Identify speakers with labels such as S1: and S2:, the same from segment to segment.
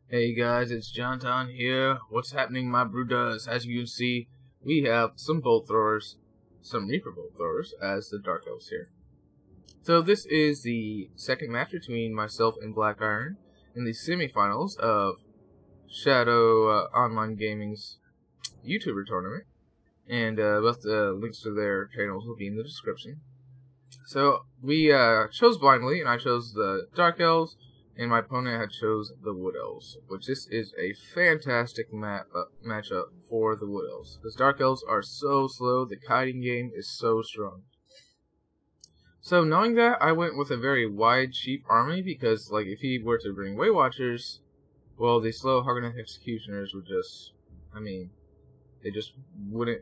S1: Hey guys, it's Jonathan here. What's happening, my brooders? As you can see, we have some bolt throwers, some Reaper bolt throwers, as the Dark Elves here. So this is the second match between myself and Blackiron in the semifinals of Shadow Online Gaming's YouTuber tournament. And both the links to their channels will be in the description. So we chose blindly, and I chose the Dark Elves, and my opponent had chose the Wood Elves, which this is a fantastic matchup for the Wood Elves. Because Dark Elves are so slow, the kiting game is so strong. So knowing that, I went with a very wide, cheap army, because like if he were to bring Way Watchers, well, the slow Hargoneth Executioners would just, they just wouldn't,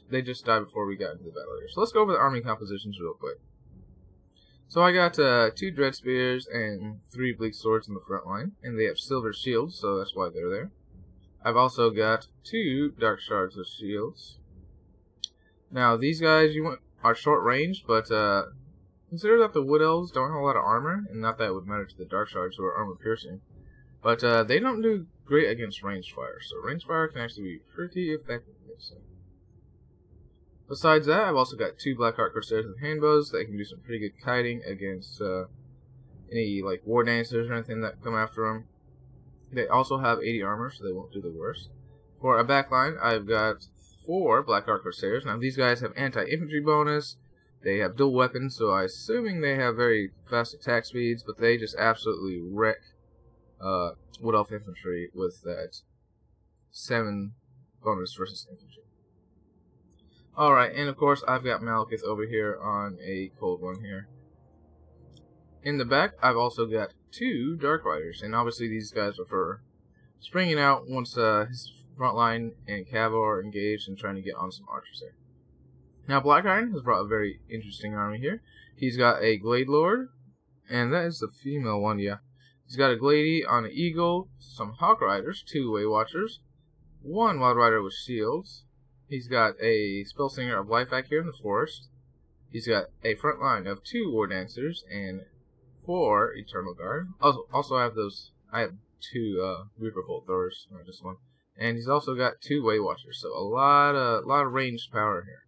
S1: they just die before we got into the battle here. So let's go over the army compositions real quick. So I got 2 Dread Spears and 3 Bleak Swords in the front line, and they have silver shields, so that's why they're there. I've also got 2 Dark Shards with shields. Now these guys are short range, but consider that the Wood Elves don't have a lot of armor, and not that it would matter to the Dark Shards who are armor piercing. But they don't do great against ranged fire, so ranged fire can actually be pretty effective. So. Besides that, I've also got 2 Blackheart Corsairs with handbows that can do some pretty good kiting against any like war dancers or anything that come after them. They also have 80 armor, so they won't do the worst. For a backline, I've got 4 Blackheart Corsairs. Now these guys have anti-infantry bonus. They have dual weapons, so I'm assuming they have very fast attack speeds, but they just absolutely wreck Wood Elf infantry with that 7 bonus versus infantry. Alright, and of course I've got Malekith over here on a cold one here. In the back, I've also got 2 Dark Riders, and obviously these guys are for springing out once his front line and cav are engaged and trying to get on some archers there. Now Blackiron has brought a very interesting army here. He's got a Glade Lord, and that is the female one, yeah. He's got a Glady on an Eagle, some Hawk Riders, 2 Way Watchers, 1 Wild Rider with shields. He's got a Spellsinger of Life back here in the forest. He's got a front line of 2 War Dancers and 4 Eternal Guard. Also I have 2 Reaper Bolt Throwers, not just 1. And he's also got 2 Way Watchers, so a lot of ranged power here.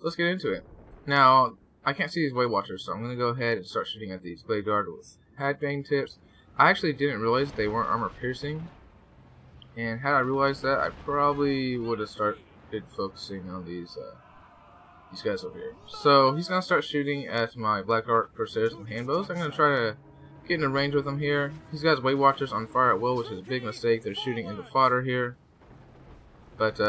S1: Let's get into it. Now, I can't see these Way Watchers, so I'm going to go ahead and start shooting at these Blade Guard with Hadbane tips. I actually didn't realize they weren't armor piercing, and had I realized that, I probably would have started focusing on these guys over here. So he's gonna start shooting at my Blackheart Corsairs and handbows. I'm gonna try to get in range with him here. He's got Way Watchers on fire at will, which is a big mistake. They're shooting into fodder here, but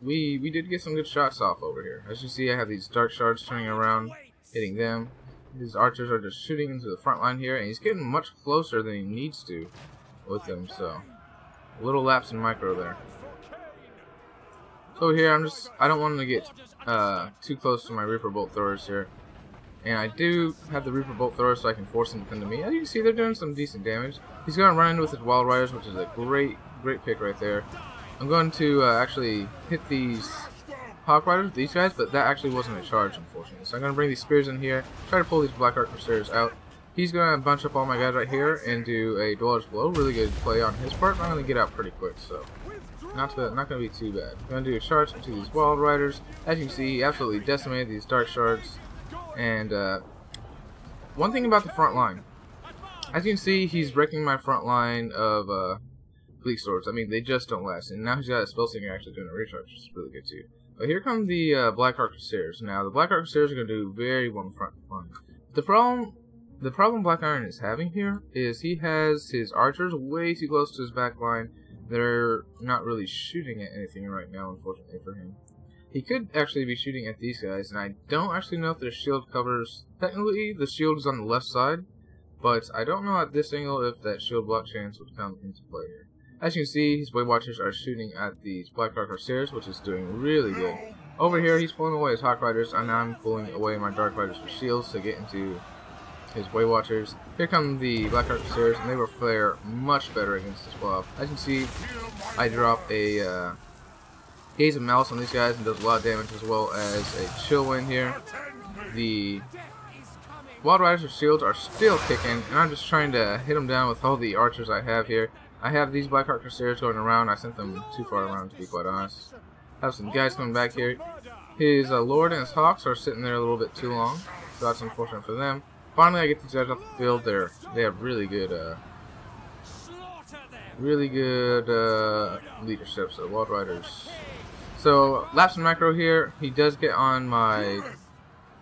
S1: we did get some good shots off over here. As you see, I have these Dark Shards turning around, hitting them. These archers are just shooting into the front line here, and he's getting much closer than he needs to with them. So a little lapse in micro there. So here, I don't want him to get too close to my Reaper Bolt Throwers here. And I do have the Reaper Bolt Throwers so I can force him to come to me. As you can see, they're doing some decent damage. He's going to run in with his Wild Riders, which is a great pick right there. I'm going to actually hit these Hawk Riders with these guys, but that actually wasn't a charge, unfortunately. So I'm going to bring these Spears in here, try to pull these Blackheart Corsairs out. He's going to bunch up all my guys right here and do a Dweller's Blow. Really good play on his part. I'm going to get out pretty quick, so not going to be too bad. I'm going to do a charge into these Wild Riders. As you can see, he absolutely decimated these Dark Shards. And one thing about the front line, as you can see, he's wrecking my front line of Bleak Swords. They just don't last. And now he's got a Spellsinger actually doing a recharge, which is really good too. But here come the Blackheart Corsairs. Now, the Blackheart Corsairs are going to do very well in the front line. The problem Blackiron is having here is he has his archers way too close to his back line. They're not really shooting at anything right now, unfortunately for him. He could actually be shooting at these guys, and I don't actually know if their shield covers. Technically, the shield is on the left side, but I don't know at this angle if that shield block chance would come into play here. As you can see, his Way Watchers are shooting at these Blackheart Corsairs, which is doing really good. Over here, he's pulling away his Hawk Riders, and now I'm pulling away my Dark Riders with shields to get into his Way Watchers. Here come the Blackheart Corsairs, and they will fare much better against this blob. As you can see, I drop a Gaze of Malice on these guys and does a lot of damage, as well as a Chill Wind here. The Wild Riders with shields are still kicking, and I'm just trying to hit them down with all the archers I have here. I have these Blackheart Crusaders going around. I sent them too far around, to be quite honest. I have some guys coming back here. His Lord and his Hawks are sitting there a little bit too long, so that's unfortunate for them. Finally, I get these guys off the field. They have really good leadership. So Wild Riders. So Lapse and Macro here. He does get on my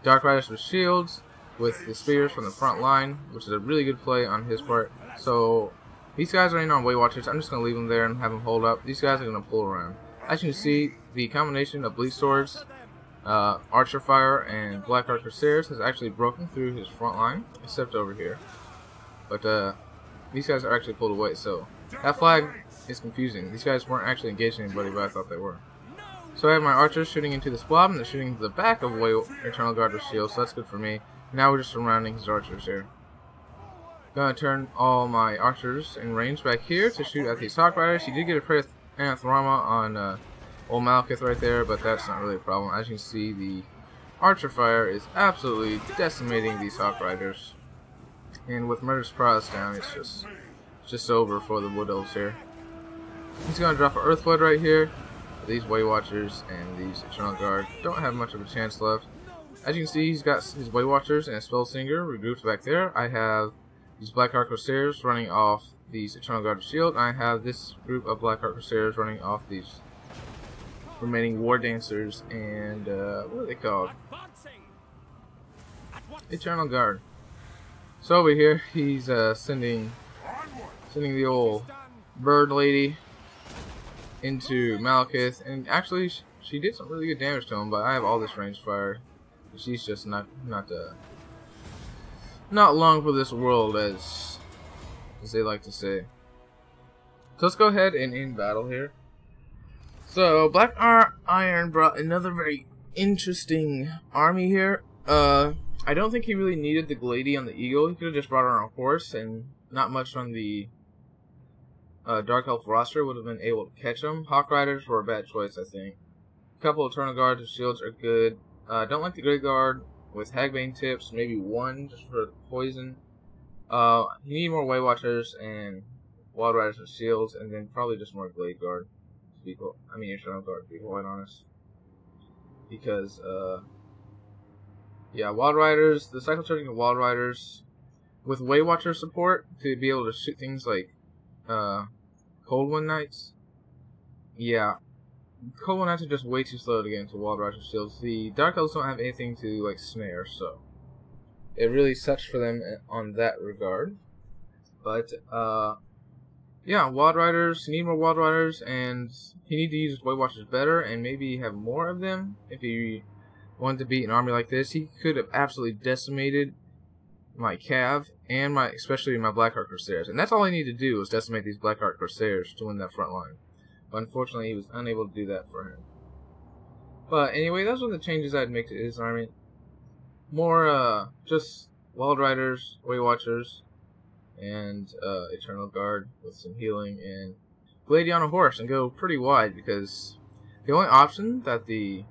S1: Dark Riders with shields, with the spears from the front line, which is a really good play on his part. So these guys are in on Weight Watchers. I'm just going to leave them there and have them hold up. These guys are going to pull around. As you can see, the combination of Bleed Swords, Archer Fire, and Blackheart Crusaders has actually broken through his front line, except over here. But these guys are actually pulled away, so that flag is confusing. These guys weren't actually engaging anybody, but I thought they were. So I have my archers shooting into this blob, and they're shooting into the back of Eternal Guard with shields, so that's good for me. Now we're just surrounding his archers here. Gonna turn all my archers in range back here to shoot at these Hawk Riders. He did get a prayer Anathema on old Malekith right there, but that's not really a problem. As you can see, the Archer Fire is absolutely decimating these Hawk Riders. And with Murderous Prize down, it's just over for the Wood Elves here. He's gonna drop an Earthblood right here. These Way Watchers and these Eternal Guard don't have much of a chance left. As you can see, he's got his Way Watchers and a Spellsinger regrouped back there. I have these Blackheart Crusaders running off these Eternal Guard of Shield. I have this group of Blackheart Crusaders running off these remaining War Dancers and what are they called? Eternal Guard. So over here, he's sending the old Bird Lady into Malekith, and actually she did some really good damage to him. But I have all this range fire. She's just not long for this world, as they like to say. So let's go ahead and end battle here. So Blackiron brought another very interesting army here. I don't think he really needed the Glady on the Eagle. He could have just brought her on a horse, and not much on the Dark Elf roster would have been able to catch him. Hawk Riders were a bad choice, I think. A couple of Eternal Guards with shields are good. Don't like the Great Guard with Hagbane tips, maybe one just for poison. You need more Way Watchers and Wild Riders with shields, and then probably just more Glade Guard. Eternal Guard, to be quite honest. Because, yeah, Wild Riders, the cycle charging of Wild Riders with Way Watcher support to be able to shoot things like Cold Wind Knights. Yeah, Cold Wind Knights are just way too slow to get into Wild Rider shields. The Dark Elves don't have anything to like snare, so it really sucks for them on that regard. But yeah, Wild Riders, you need more Wild Riders, and you need to use Way Watchers better, and maybe have more of them. If you wanted to beat an army like this, he could have absolutely decimated my Cav and especially my Blackheart Crusaders, and that's all I need to do is decimate these Blackheart Crusaders to win that front line. But unfortunately, he was unable to do that for him. But anyway, those are the changes I'd make to his army. More just Wild Riders, Way Watchers, and Eternal Guard with some healing, and Glady on a horse and go pretty wide, because the only option that the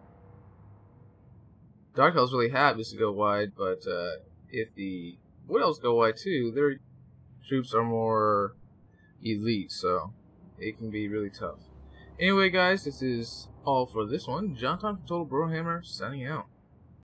S1: Dark Elves really have is to go wide, but if the Wood Elves go wide too, their troops are more elite, so it can be really tough. Anyway, guys, this is all for this one. John from Total Brohammer signing out.